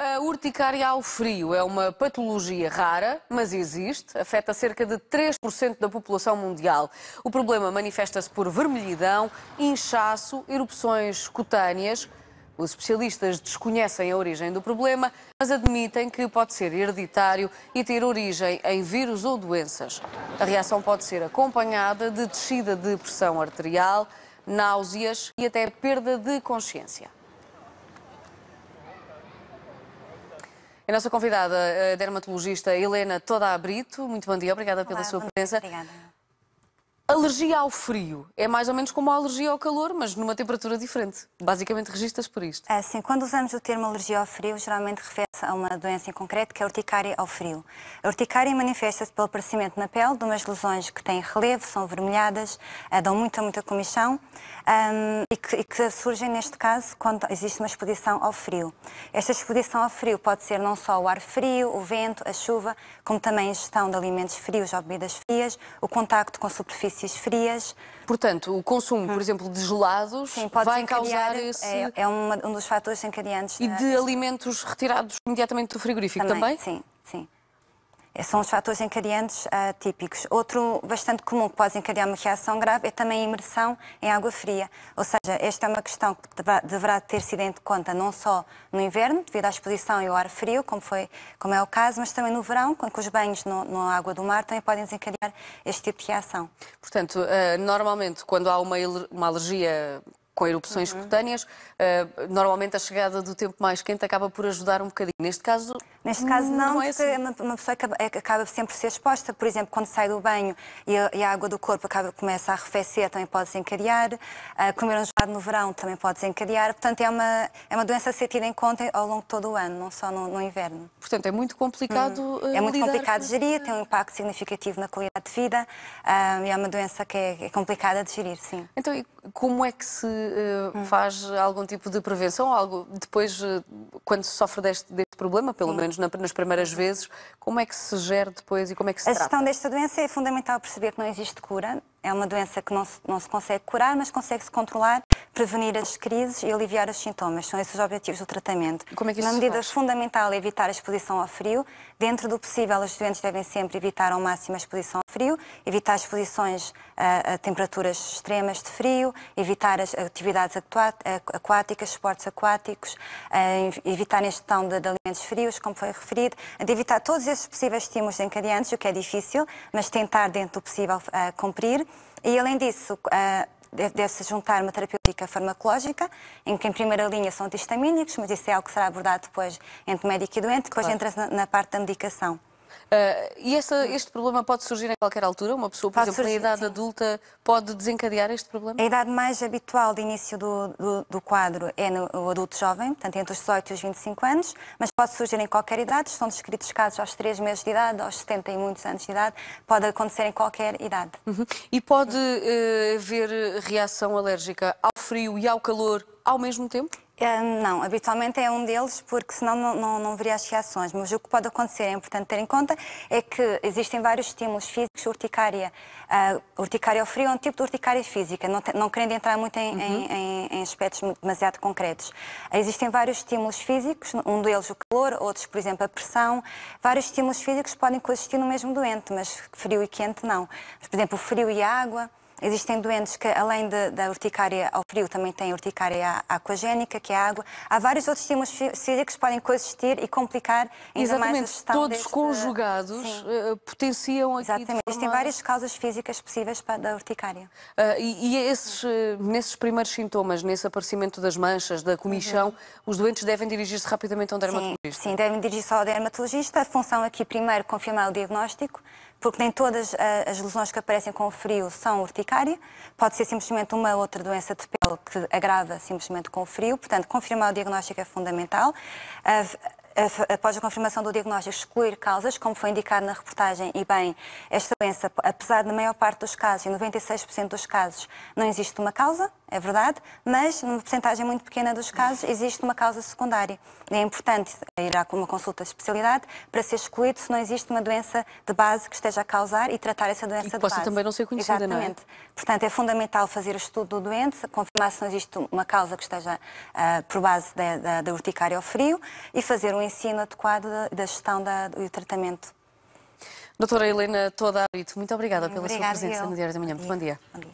A urticária ao frio é uma patologia rara, mas existe. Afeta cerca de 3% da população mundial. O problema manifesta-se por vermelhidão, inchaço, erupções cutâneas. Os especialistas desconhecem a origem do problema, mas admitem que pode ser hereditário e ter origem em vírus ou doenças. A reação pode ser acompanhada de descida de pressão arterial, náuseas e até perda de consciência. A nossa convidada, a dermatologista Helena Toda Brito. Muito bom dia, obrigada pela sua presença. Obrigada. Alergia ao frio é mais ou menos como a alergia ao calor, mas numa temperatura diferente. Basicamente registas por isto. Sim, quando usamos o termo alergia ao frio, geralmente refere-se a uma doença em concreto, que é a urticária ao frio. A urticária manifesta-se pelo aparecimento na pele de umas lesões que têm relevo, são avermelhadas, dão muita comichão e que surgem, neste caso, quando existe uma exposição ao frio. Esta exposição ao frio pode ser não só o ar frio, o vento, a chuva, como também a ingestão de alimentos frios ou bebidas frias, o contacto com superfícies frias. Portanto, o consumo, por exemplo, de gelados, sim, pode vai causar esse... É um dos fatores desencadeantes. E de alimentos retirados imediatamente do frigorífico também? Sim, sim. São os fatores desencadeantes típicos. Outro bastante comum que pode desencadear uma reação grave é também a imersão em água fria. Ou seja, esta é uma questão que deverá ter sido em conta não só no inverno, devido à exposição e ao ar frio, como é o caso, mas também no verão, quando os banhos na água do mar também podem desencadear este tipo de reação. Portanto, normalmente, quando há uma alergia com erupções cutâneas, normalmente a chegada do tempo mais quente acaba por ajudar um bocadinho. Neste caso não, é porque assim. uma pessoa acaba sempre por ser exposta. Por exemplo, quando sai do banho e a água do corpo começa a arrefecer, também pode desencadear. Comer um gelado no verão também pode desencadear. Portanto, é uma doença a ser tida em conta ao longo de todo o ano, não só no inverno. Portanto, é muito complicado É muito complicado de lidar gerir, tem um impacto significativo na qualidade de vida e é uma doença que é complicada de gerir, sim. Então, e como é que se faz algum tipo de prevenção? Algo depois, quando se sofre deste problema, pelo menos nas primeiras vezes, como é que se gera depois e como é que se trata? A gestão desta doença é fundamental perceber que não existe cura. É uma doença que não se consegue curar, mas consegue-se controlar, prevenir as crises e aliviar os sintomas. São esses os objetivos do tratamento. E como é que isso Uma se medida faz? fundamental é evitar a exposição ao frio. Dentro do possível, os doentes devem sempre evitar ao máximo a exposição ao frio, evitar exposições a temperaturas extremas de frio, evitar as atividades aquáticas, esportes aquáticos, evitar a ingestão de alimentos frios, como foi referido, de evitar todos esses possíveis estímulos desencadeantes, o que é difícil, mas tentar, dentro do possível, cumprir. E, além disso, deve-se juntar uma terapêutica farmacológica, em que em primeira linha são antihistamínicos, mas isso é algo que será abordado depois entre médico e doente, depois entra na parte da medicação. E este problema pode surgir em qualquer altura? Uma pessoa, por exemplo, na idade adulta, pode desencadear este problema? A idade mais habitual de início do quadro é no adulto jovem, portanto entre os 18 e os 25 anos, mas pode surgir em qualquer idade. Estão descritos casos aos 3 meses de idade, aos 70 e muitos anos de idade, pode acontecer em qualquer idade. E pode haver reação alérgica ao frio e ao calor ao mesmo tempo? Não, habitualmente é um deles, porque senão não haveria as reações. Mas o que pode acontecer, é importante ter em conta, é que existem vários estímulos físicos. Urticária ao frio é um tipo de urticária física, não querendo entrar muito em aspectos demasiado concretos. Existem vários estímulos físicos, um deles o calor, outros, por exemplo, a pressão. Vários estímulos físicos podem coexistir no mesmo doente, mas frio e quente não. Mas, por exemplo, o frio e a água. Existem doentes que, além da urticária ao frio, também têm urticária aquagénica, que é a água. Há vários outros estímulos físicos que podem coexistir e complicar ainda mais a gestão todos conjugados potenciam aqui. Exatamente. Existem várias causas físicas possíveis da urticária. Nesses primeiros sintomas, nesse aparecimento das manchas, da comichão, os doentes devem dirigir-se rapidamente a um dermatologista? Sim, devem dirigir-se ao dermatologista. A função aqui, primeiro, confirmar o diagnóstico, porque nem todas as lesões que aparecem com o frio são urticária. Pode ser simplesmente uma outra doença de pele que agrava simplesmente com o frio. Portanto, confirmar o diagnóstico é fundamental. Após a confirmação do diagnóstico, excluir causas, como foi indicado na reportagem, e bem, esta doença, apesar de na maior parte dos casos, em 96% dos casos, não existe uma causa, é verdade, mas numa porcentagem muito pequena dos casos existe uma causa secundária. É importante ir a uma consulta de especialidade para ser excluído se não existe uma doença de base que esteja a causar e tratar essa doença de base. E possa também não ser conhecida, Exatamente. não é? Portanto, é fundamental fazer o estudo do doente, confirmar se não existe uma causa que esteja por base da urticária ao frio e fazer um ensino adequado da gestão do tratamento. Doutora Helena Toda Brito, muito obrigada pela sua Obrigada, presença no Diário da Manhã. Muito bom dia. Bom dia.